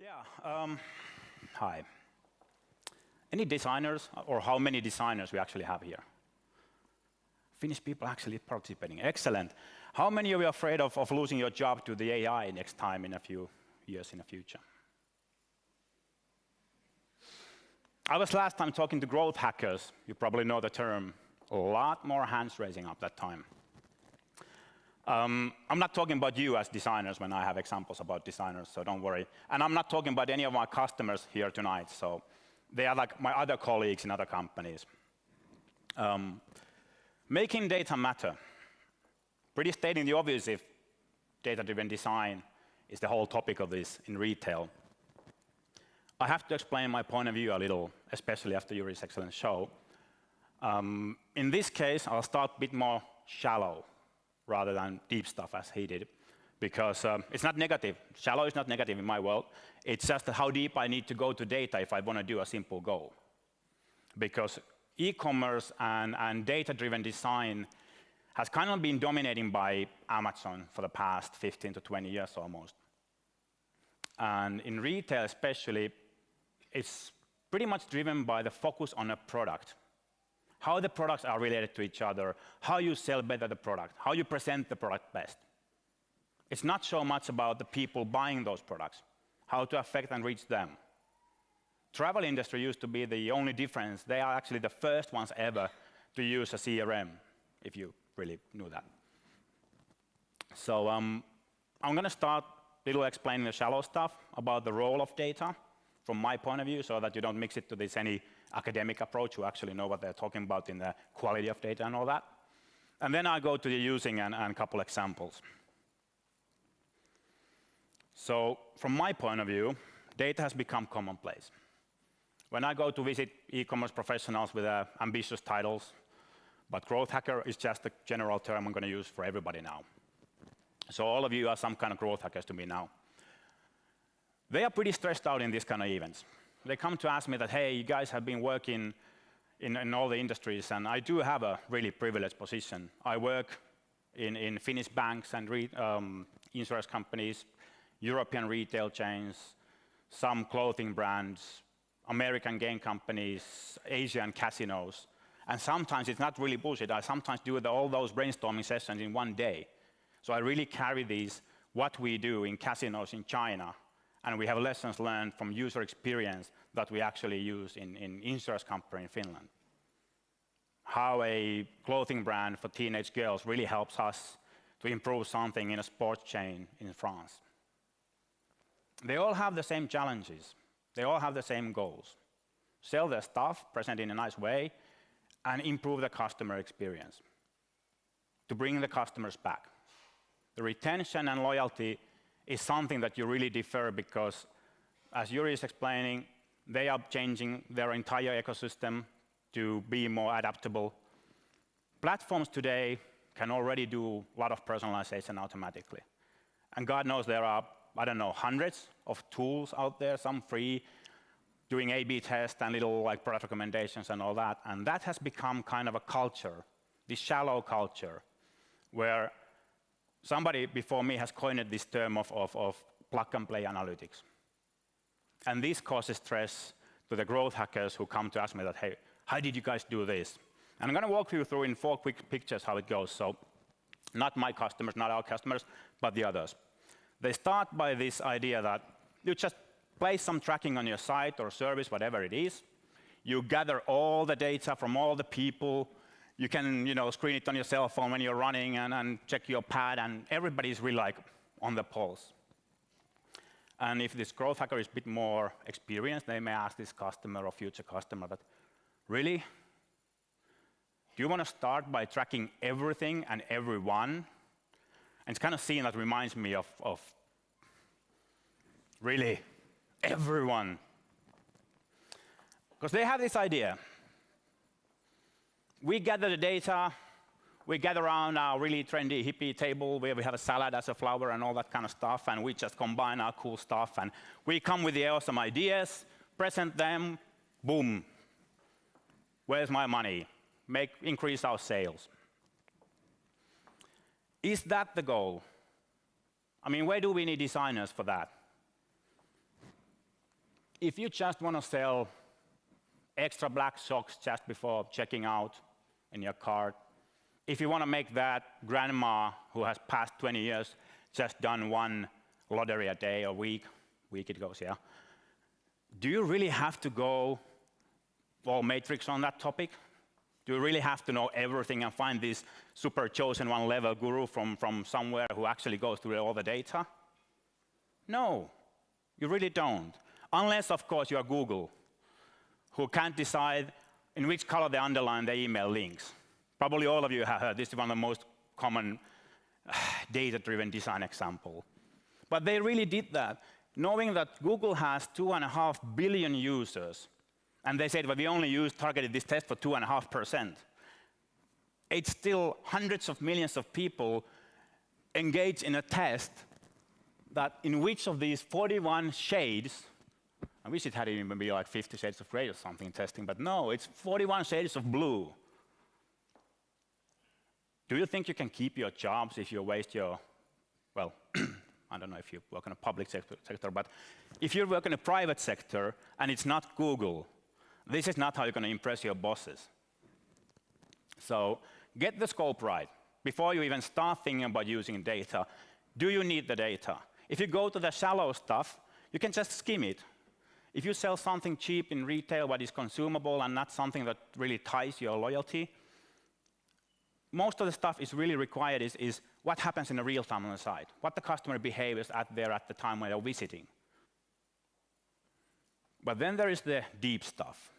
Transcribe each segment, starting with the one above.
Yeah, hi. Any designers, or how many designers we actually have here? Finnish people actually participating, excellent. How many of you are afraid of losing your job to the AI next time in a few years in the future? I was last time talking to growth hackers. You probably know the term. A lot more hands raising up that time. I'm not talking about you as designers when I have examples about designers, so don't worry. And I'm not talking about any of my customers here tonight, so they are like my other colleagues in other companies. Making data matter. Pretty stating the obvious if data-driven design is the whole topic of this in retail. I have to explain my point of view a little, especially after Yuri's excellent show. In this case, I'll start a bit more shallow rather than deep stuff as he did, because it's not negative. Shallow is not negative in my world. It's just how deep I need to go to data if I want to do a simple goal. Because e-commerce and data-driven design has kind of been dominating by Amazon for the past 15 to 20 years almost. And in retail especially, it's pretty much driven by the focus on a product. How the products are related to each other, how you sell better the product, how you present the product best. It's not so much about the people buying those products, how to affect and reach them. Travel industry used to be the only difference. They are actually the first ones ever to use a CRM, if you really knew that. So I'm going to start a little explaining the shallow stuff about the role of data from my point of view, so that you don't mix it to this any academic approach who actually know what they're talking about in the quality of data and all that. And then I go to the using and a couple examples. So from my point of view, data has become commonplace. When I go to visit e-commerce professionals with ambitious titles, but growth hacker is just a general term I'm going to use for everybody now. So all of you are some kind of growth hackers to me now. They are pretty stressed out in these kind of events. They come to ask me that, hey, you guys have been working in all the industries, and I do have a really privileged position. I work in Finnish banks and insurance companies, European retail chains, some clothing brands, American game companies, Asian casinos. And sometimes it's not really bullshit. I sometimes do all those brainstorming sessions in one day. So I really carry these, what we do in casinos in China, and we have lessons learned from user experience that we actually use in insurance company in Finland. How a clothing brand for teenage girls really helps us to improve something in a sports chain in France. They all have the same challenges. They all have the same goals. Sell their stuff, present in a nice way, and improve the customer experience to bring the customers back. The retention and loyalty is something that you really defer because, as Yuri is explaining, they are changing their entire ecosystem to be more adaptable. Platforms today can already do a lot of personalization automatically. And God knows there are, I don't know, hundreds of tools out there, some free, doing A/B tests and little like product recommendations and all that. And that has become kind of a culture, this shallow culture, where somebody before me has coined this term of plug-and-play analytics. And this causes stress to the growth hackers who come to ask me that, hey, how did you guys do this? And I'm going to walk you through in 4 quick pictures how it goes. So not my customers, not our customers, but the others. They start by this idea that you just place some tracking on your site or service, whatever it is. You gather all the data from all the people. You can screen it on your cell phone when you're running and check your pad, and everybody's really like on the pulse. And if this growth hacker is a bit more experienced, they may ask this customer or future customer that, really? Do you want to start by tracking everything and everyone? And it's kind of scene that reminds me of really everyone. Because they have this idea. We gather the data, we gather around our really trendy hippie table where we have a salad as a flower and all that kind of stuff, and we just combine our cool stuff, and we come with the awesome ideas, present them, boom. Where's my money? Increase our sales. Is that the goal? I mean, where do we need designers for that? if you just want to sell extra black socks just before checking out in your cart, if you want to make that grandma who has passed 20 years just done one lottery a day or week it goes, yeah. Do you really have to go all matrix on that topic? Do you really have to know everything and find this super chosen one level guru from somewhere who actually goes through all the data? No, you really don't. Unless, of course, you are Google, who can't decide in which color they underline their email links. Probably all of you have heard this is one of the most common data-driven design example. But they really did that, knowing that Google has 2.5 billion users, and they said, well, we only targeted this test for 2.5%. It's still hundreds of millions of people engaged in a test that in which of these 41 shades, I wish it had even been like 50 shades of gray or something testing, but no, it's 41 shades of blue. Do you think you can keep your jobs if you waste your, well, I don't know if you work in a public sector, but if you work in a private sector and it's not Google, this is not how you're going to impress your bosses. So get the scope right. Before you even start thinking about using data, do you need the data? If you go to the shallow stuff, you can just skim it. If you sell something cheap in retail but is consumable and not something that really ties your loyalty, most of the stuff is really required is what happens in the real time on the site, what the customer behaves at the time when they're visiting. But then there is the deep stuff.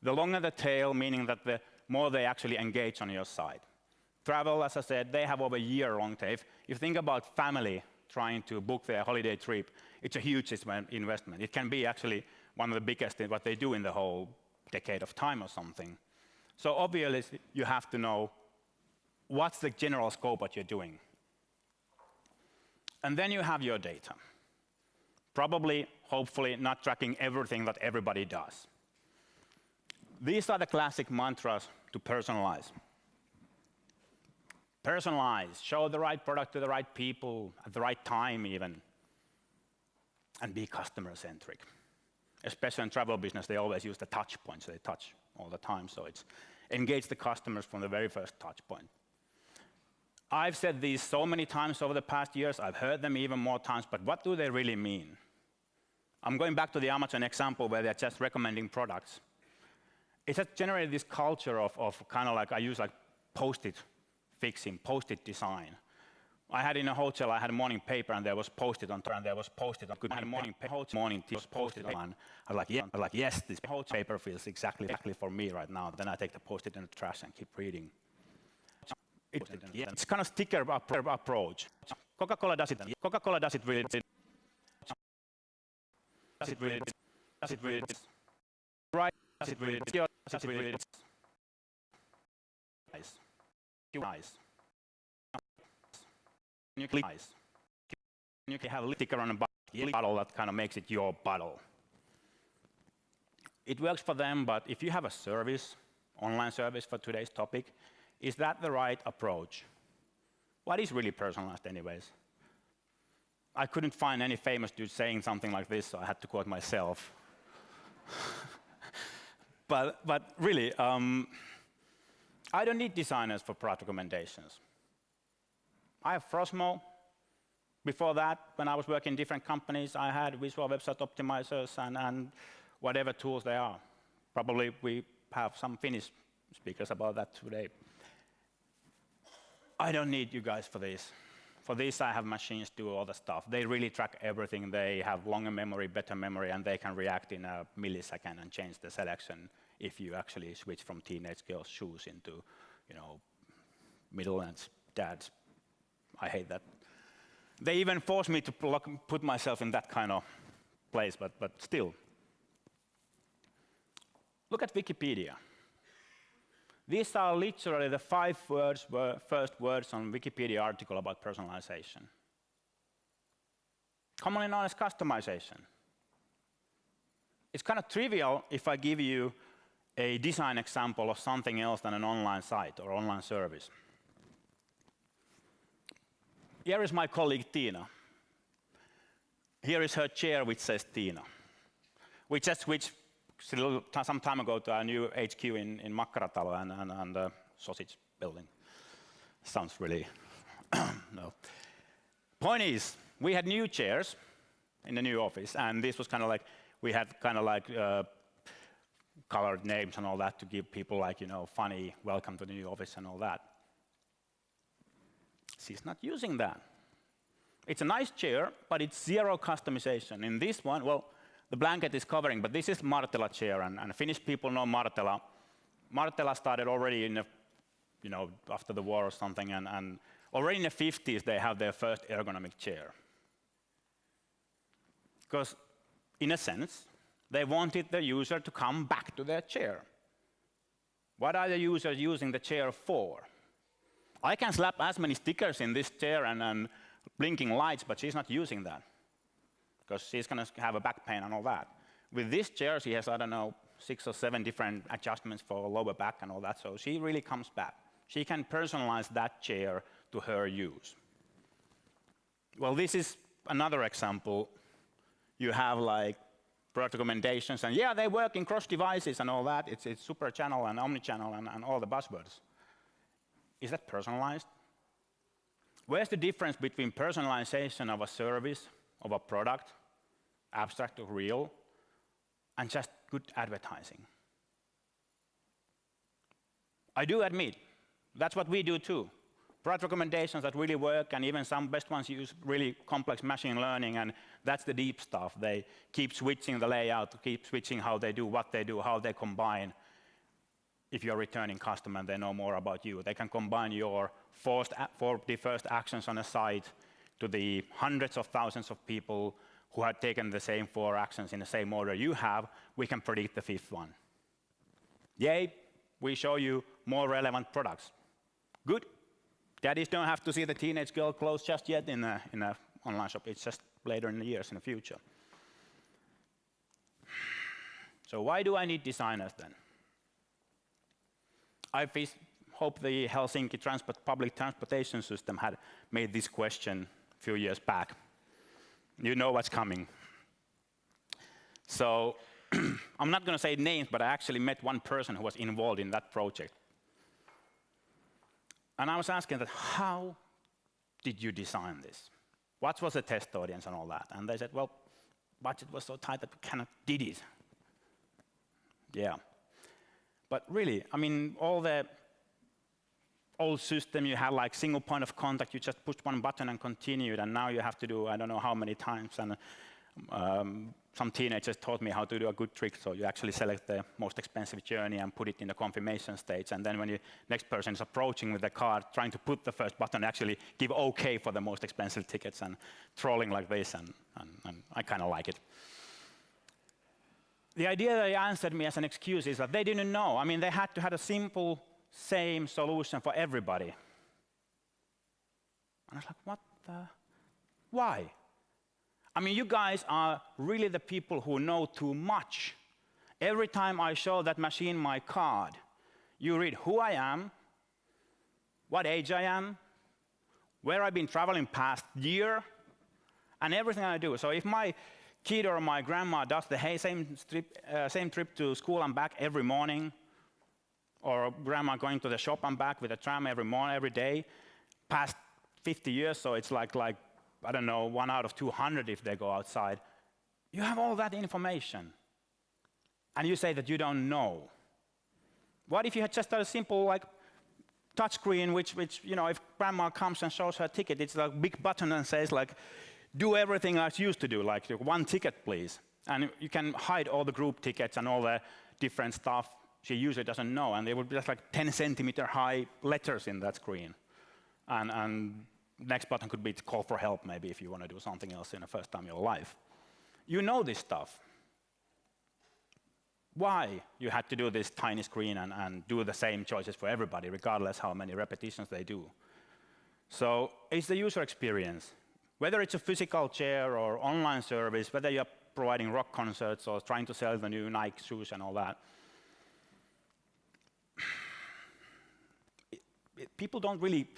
The longer the tail, meaning that the more they actually engage on your site. Travel, as I said, they have over a year-long tail. If you think about family trying to book their holiday trip, it's a huge investment. It can be actually one of the biggest in what they do in the whole decade of time or something. So obviously, you have to know what's the general scope what you're doing. And then you have your data. Probably, hopefully, not tracking everything that everybody does. These are the classic mantras to personalize. Personalize, show the right product to the right people at the right time even, and be customer-centric. Especially in travel business, they always use the touch points. They touch all the time, so it's engage the customers from the very first touch point. I've said these so many times over the past years, I've heard them even more times, but what do they really mean? I'm going back to the Amazon example where they're just recommending products. It has generated this culture of kind of like, I use like post-it fixing, post-it design. I had in a hotel, I had a morning paper and there was post-it on top, and there was post-it on. I had a morning tea post-it on. I was like, yes, this paper feels exactly for me right now. Then I take the post-it in the trash and keep reading. It's kind of sticker approach. Coca-Cola does it. Coca-Cola does it really. Does it really? Does it really? Right? Does it really? Does it really? Nice. You can have a sticker on a bottle that kind of makes it your bottle. It works for them, but if you have a service, online service for today's topic, is that the right approach? What is really personalized anyways? I couldn't find any famous dude saying something like this, so I had to quote myself. But really, I don't need designers for product recommendations. I have Frosmo. Before that, when I was working in different companies, I had visual website optimizers and whatever tools they are. Probably we have some Finnish speakers about that today. I don't need you guys for this. For this, I have machines do all the stuff. They really track everything. They have longer memory, better memory, and they can react in a millisecond and change the selection if you actually switch from teenage girls' shoes into, middle-aged dads. I hate that. They even force me to put myself in that kind of place, but still. Look at Wikipedia. These are literally the 5 first words on Wikipedia article about personalization. Commonly known as customization. It's kind of trivial if I give you a design example of something else than an online site or online service. Here is my colleague Tina. Here is her chair which says Tina. We just switched some time ago to our new HQ in Makkaratalo and the sausage building. Sounds really no. Point is, we had new chairs in the new office, and this was kind of like, we had kind of like colored names and all that to give people like, you know, funny welcome to the new office and all that. She's not using that. It's a nice chair, but it's zero customization. In this one, well, the blanket is covering, but this is Martela chair, and Finnish people know Martela. Martela started already in the, you know, after the war or something, and already in the 50s they have their first ergonomic chair. Because, in a sense, they wanted the user to come back to their chair. What are the users using the chair for? I can slap as many stickers in this chair and blinking lights, but she's not using that, because she's going to have a back pain and all that. With this chair, she has, I don't know, 6 or 7 different adjustments for lower back and all that, so she really comes back. She can personalize that chair to her use. Well, this is another example. You have like product recommendations, and yeah, they work in cross devices and all that. It's super channel and omni-channel and all the buzzwords. Is that personalized? Where's the difference between personalization of a service, of a product, abstract or real, and just good advertising? I do admit, that's what we do too. Product recommendations that really work, and even some best ones use really complex machine learning, and that's the deep stuff. They keep switching the layout, keep switching how they do, what they do, how they combine. If you're a returning customer and they know more about you, they can combine your 40 first actions on a site to the hundreds of thousands of people who had taken the same 4 actions in the same order you have. We can predict the 5th one. Yay, we show you more relevant products. Good. Daddies don't have to see the teenage girl clothes just yet in a online shop. It's just later in the years in the future. So why do I need designers then? I hope the Helsinki public transportation system had made this question a few years back. You know what's coming. So I'm not going to say names, but I actually met one person who was involved in that project. And I was asking that, how did you design this? What was the test audience and all that? And they said, well, budget was so tight that we cannot did it. Yeah. But really, I mean, all the old system, you had like single point of contact, you just pushed one button and continued, and now you have to do, I don't know how many times, and some teenagers taught me how to do a good trick, so you actually select the most expensive journey and put it in the confirmation stage, and then when the next person is approaching with the card, trying to put the first button, actually give OK for the most expensive tickets, and trolling like this, and I kind of like it. The idea that they answered me as an excuse is that they didn't know. I mean, they had to have a simple, same solution for everybody. And I was like, what the? Why? I mean, you guys are really the people who know too much. Every time I show that machine my card, you read who I am, what age I am, where I've been traveling past year, and everything I do. So if my kid or my grandma does the same trip to school and back every morning, or grandma going to the shop and back with a tram every day, past 50 years, so it's like I don't know, 1 out of 200 if they go outside. You have all that information, and you say that you don't know. What if you had just a simple like touchscreen, which you know, if grandma comes and shows her ticket, it's like a big button and says like, do everything as used to do, like 1 ticket, please. And you can hide all the group tickets and all the different stuff she usually doesn't know, and there would be just like 10 centimeter high letters in that screen. And next button could be to call for help, maybe, if you want to do something else in the first time in your life. You know this stuff. Why you had to do this tiny screen and do the same choices for everybody, regardless how many repetitions they do. So it's the user experience. Whether it's a physical chair or online service, whether you're providing rock concerts or trying to sell the new Nike shoes and all that, people don't really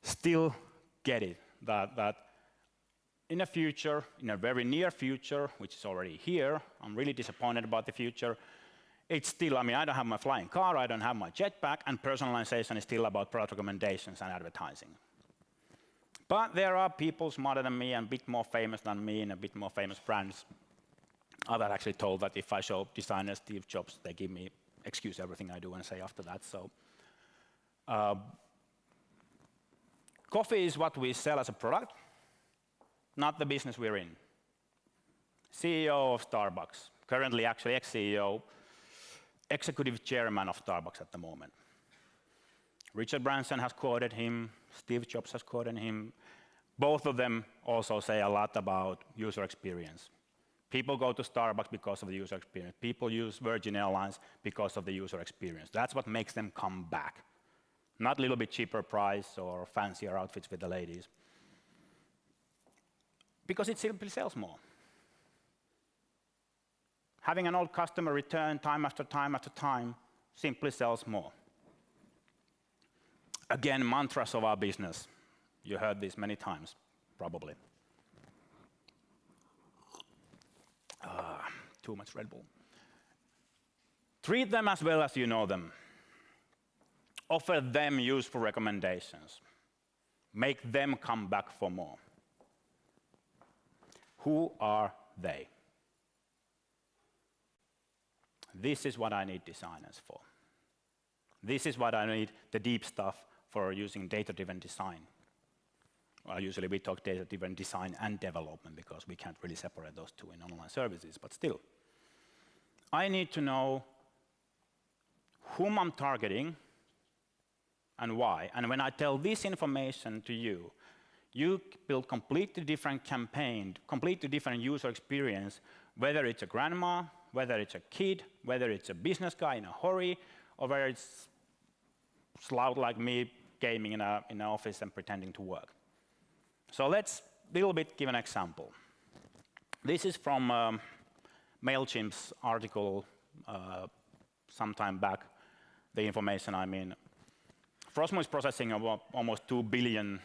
still get it, that in the future, in a very near future, which is already here, I'm really disappointed about the future. It's still, I mean, I don't have my flying car, I don't have my jetpack, and personalization is still about product recommendations and advertising. But there are people smarter than me and a bit more famous than me and a bit more famous brands. I've actually told that if I show designers Steve Jobs, they give me excuse everything I do and say after that. So, coffee is what we sell as a product, not the business we're in. CEO of Starbucks, currently actually ex-CEO, executive chairman of Starbucks at the moment. Richard Branson has quoted him, Steve Jobs has quoted him. Both of them also say a lot about user experience. People go to Starbucks because of the user experience. People use Virgin Airlines because of the user experience. That's what makes them come back. Not a little bit cheaper price or fancier outfits with the ladies. Because it simply sells more. Having an old customer return time after time after time simply sells more. Again, mantras of our business. You heard this many times, probably. Too much Red Bull. Treat them as well as you know them. Offer them useful recommendations. Make them come back for more. Who are they? This is what I need designers for. This is what I need the deep stuff for using data-driven design. Well, usually we talk data-driven design and development because we can't really separate those two in online services, but still. I need to know whom I'm targeting and why. And when I tell this information to you, you build completely different campaign, completely different user experience, whether it's a grandma, whether it's a kid, whether it's a business guy in a hurry, or whether it's slout like me gaming in an office and pretending to work. So let's a little bit give an example. This is from MailChimp's article some time back, the information I mean. Frosmo is processing almost 2 billion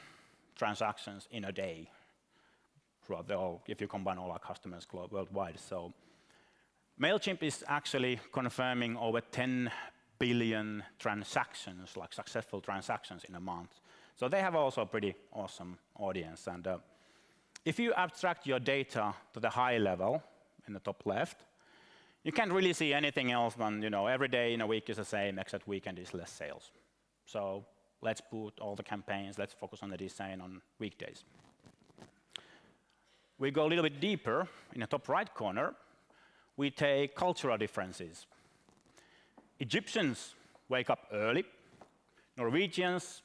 transactions in a day throughout the whole, if you combine all our customers worldwide. So MailChimp is actually confirming over 10 billion transactions, like successful transactions in a month. So they have also a pretty awesome audience. And if you abstract your data to the high level in the top left, you can't really see anything else than, every day in a week is the same, except weekend is less sales. So let's put all the campaigns, let's focus on the design on weekdays. We go a little bit deeper. In the top right corner, we take cultural differences. Egyptians wake up early. Norwegians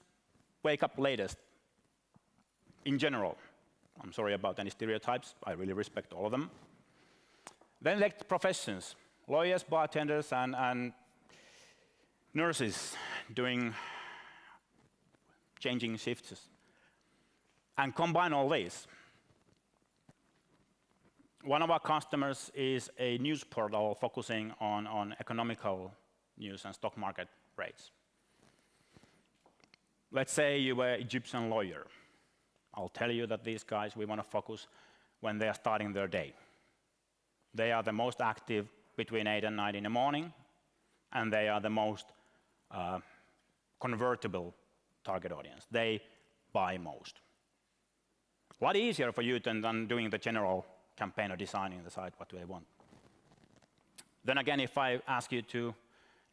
wake up latest. In general, I'm sorry about any stereotypes. I really respect all of them. Then elect professions, lawyers, bartenders, and nurses doing changing shifts. And combine all these. One of our customers is a news portal focusing on economical news and stock market rates. Let's say you were an Egyptian lawyer. I'll tell you that these guys, we want to focus when they are starting their day. They are the most active between 8 and 9 in the morning, and they are the most convertible target audience. They buy most. A lot easier for you than doing the general campaign or designing the site, what do they want. Then again, if I ask you to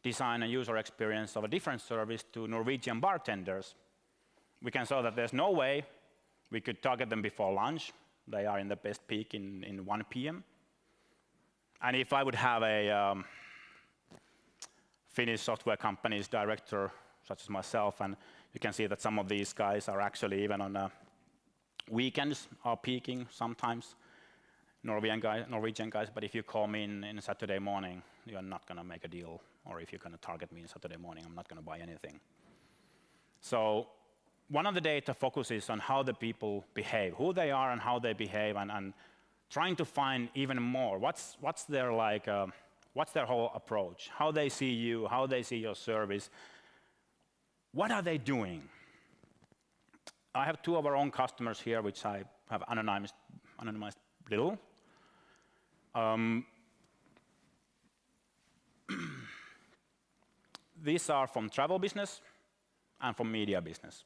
design a user experience of a different service to Norwegian bartenders, we can show that there's no way we could target them before lunch. They are in the best peak in 1 p.m. And if I would have a Finnish software company's director, such as myself, and you can see that some of these guys are actually even on weekends are peaking sometimes, Norwegian guys, but if you call me in Saturday morning, you're not going to make a deal. Or if you're going to target me on Saturday morning, I'm not going to buy anything. So one of the data focuses on how the people behave, who they are and how they behave, and trying to find even more. What's their whole approach? How they see you, how they see your service. What are they doing? I have 2 of our own customers here, which I have anonymized anonymized little. These are from travel business and from media business.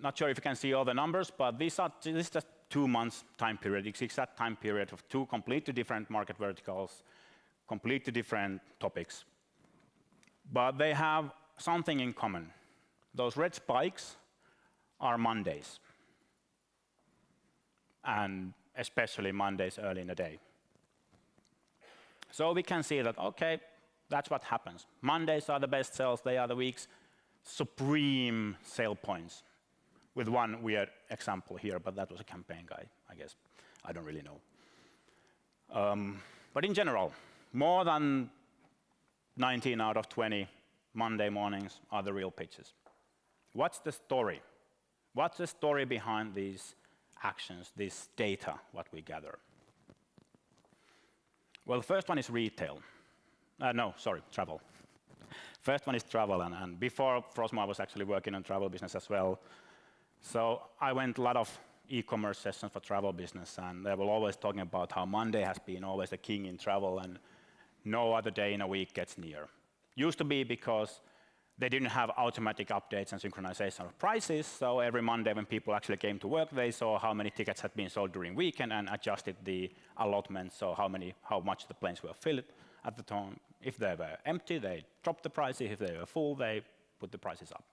Not sure if you can see all the numbers, but this is just 2 months time period. It's exact time period of 2 completely different market verticals, completely different topics. But they have something in common. Those red spikes are Mondays, and especially Mondays early in the day. So we can see that, okay, that's what happens. Mondays are the best sales. They are the week's supreme sale points, with one weird example here, but that was a campaign guy, I guess. I don't really know. But in general, more than 19 out of 20 Monday mornings are the real pitches. What's the story? What's the story behind these actions, this data, what we gather? Well, the first one is retail. Travel. First one is travel, and before Frosmo, I was actually working on travel business as well. So I went a lot of e-commerce sessions for travel business, and they were always talking about how Monday has been always the king in travel, and no other day in a week gets near. Used to be because they didn't have automatic updates and synchronization of prices, so every Monday when people actually came to work, they saw how many tickets had been sold during weekend and adjusted the allotment, so how much the planes were filled at the time. If they were empty, they dropped the prices. If they were full, they put the prices up.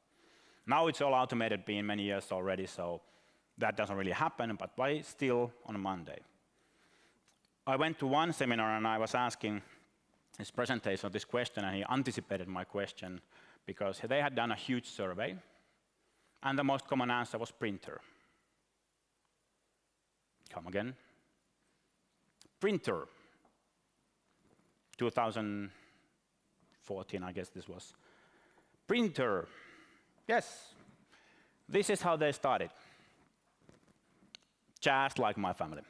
Now it's all automated, been many years already, so that doesn't really happen, but why still on a Monday? I went to one seminar and I was asking his presentation of this question, and he anticipated my question because they had done a huge survey, and the most common answer was printer. Come again. Printer. 2014, I guess this was. Printer. Yes, this is how they started. Just like my family.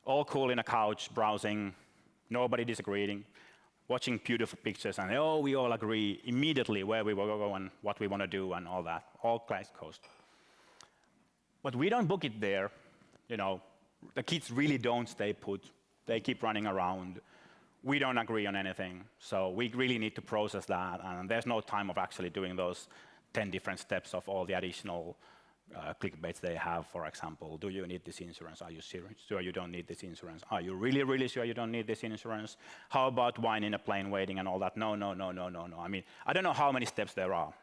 All cool in a couch, browsing, nobody disagreeing, watching beautiful pictures, and we all agree immediately where we will go and what we want to do and all that, all class coast. But we don't book it there. The kids really don't stay put. They keep running around. We don't agree on anything, so we really need to process that, and there's no time of actually doing those 10 different steps of all the additional clickbaits they have. For example, do you need this insurance? Are you sure you don't need this insurance? Are you really, really sure you don't need this insurance? How about wine in a plane waiting and all that? No. I mean, I don't know how many steps there are.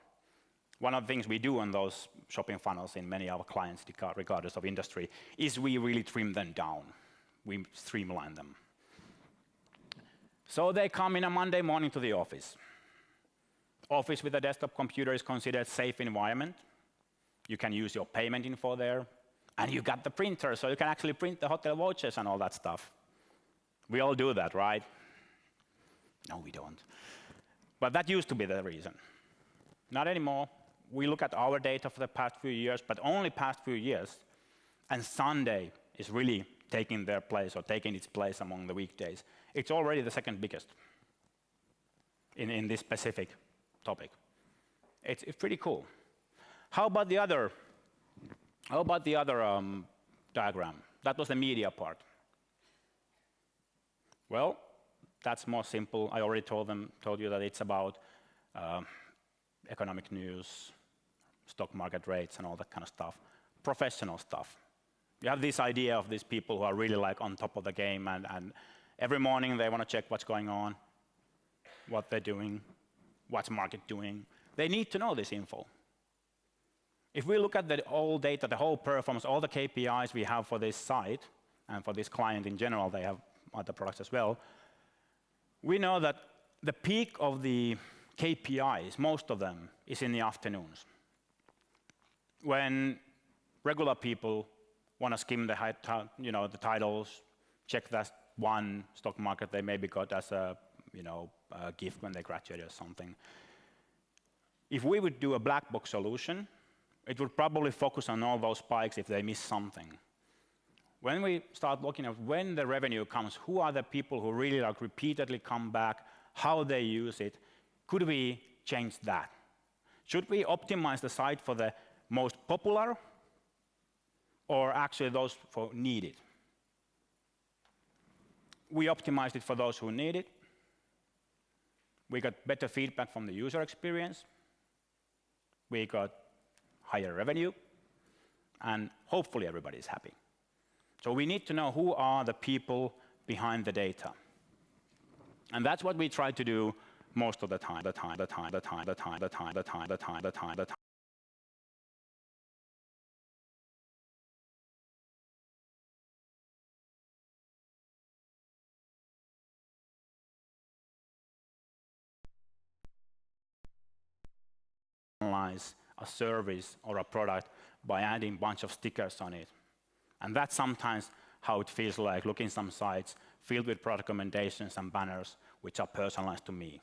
One of the things we do on those shopping funnels in many of our clients, regardless of industry, is we really trim them down. We streamline them. So they come in a Monday morning to the office. Office with a desktop computer is considered a safe environment. You can use your payment info there. And you got the printer, so you can actually print the hotel vouchers and all that stuff. We all do that, right? No, we don't. But that used to be the reason. Not anymore. We look at our data for the past few years, but only past few years. And Sunday is really taking their place or taking its place among the weekdays. It's already the second biggest in this specific topic. It's pretty cool. How about the other diagram? That was the media part. Well, that's more simple. I already told you that it's about economic news, stock market rates, and all that kind of stuff. Professional stuff. You have this idea of these people who are really like on top of the game, and every morning they want to check what's going on, what they're doing, what's market doing. They need to know this info. If we look at the whole data, the whole performance, all the KPIs we have for this site, and for this client in general, they have other products as well, we know that the peak of the KPIs, most of them, is in the afternoons. When regular people want to skim the titles, check that one stock market they maybe got as a gift when they graduated or something. If we would do a black box solution, it would probably focus on all those spikes if they miss something. When we start looking at when the revenue comes, who are the people who really repeatedly come back, how they use it, could we change that? Should we optimize the site for the most popular or actually those who need it. We optimized it for those who need it. We got better feedback from the user experience. We got higher revenue, and hopefully everybody is happy. So we need to know who are the people behind the data. And that's what we try to do most of the time. Personalize a service or a product by adding a bunch of stickers on it. And that's sometimes how it feels like looking some sites filled with product recommendations and banners which are personalized to me.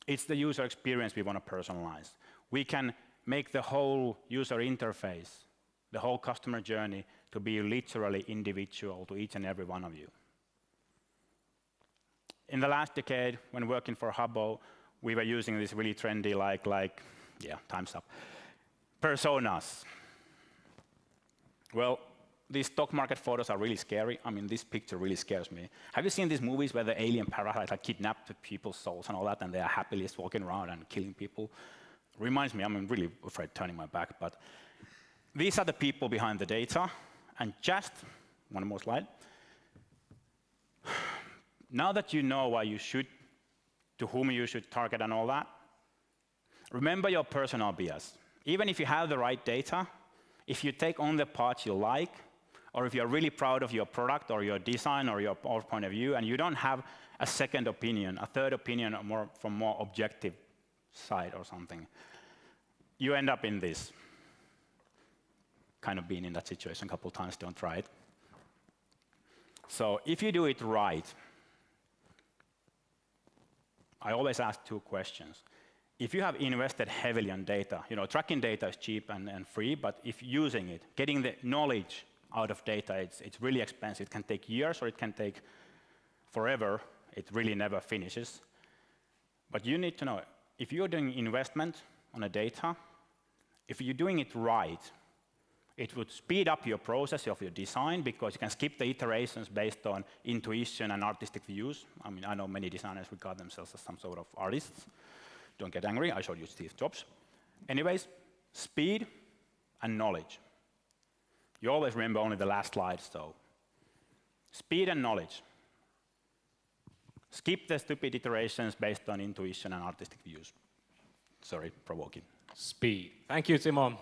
It's the user experience we want to personalize. We can make the whole user interface, the whole customer journey, to be literally individual to each and every one of you. In the last decade, when working for Habbo, we were using this really trendy, yeah, time's up, personas. Well, these stock market photos are really scary. I mean, this picture really scares me. Have you seen these movies where the alien parasites kidnap people's souls and all that, and they are happily just walking around and killing people? Reminds me, I'm really afraid turning my back, but these are the people behind the data. And just one more slide. Now that you know why you should, to whom you should target and all that, remember your personal bias. Even if you have the right data, if you take on the parts you like, or if you're really proud of your product or your design or your point of view, and you don't have a second opinion, a third opinion or from more objective side or something, you end up in this. Kind of been in that situation a couple of times, don't try it. So if you do it right, I always ask two questions. If you have invested heavily on data, tracking data is cheap and free, but if using it, getting the knowledge out of data, it's really expensive. It can take years or it can take forever. It really never finishes. But you need to know, if you're doing investment on a data, if you're doing it right, it would speed up your process of your design because you can skip the iterations based on intuition and artistic views. I mean, I know many designers regard themselves as some sort of artists. Don't get angry, I showed you Steve Jobs. Anyways, speed and knowledge. You always remember only the last slide, so speed and knowledge. Skip the stupid iterations based on intuition and artistic views. Sorry, provoking. Speed. Thank you, Timo.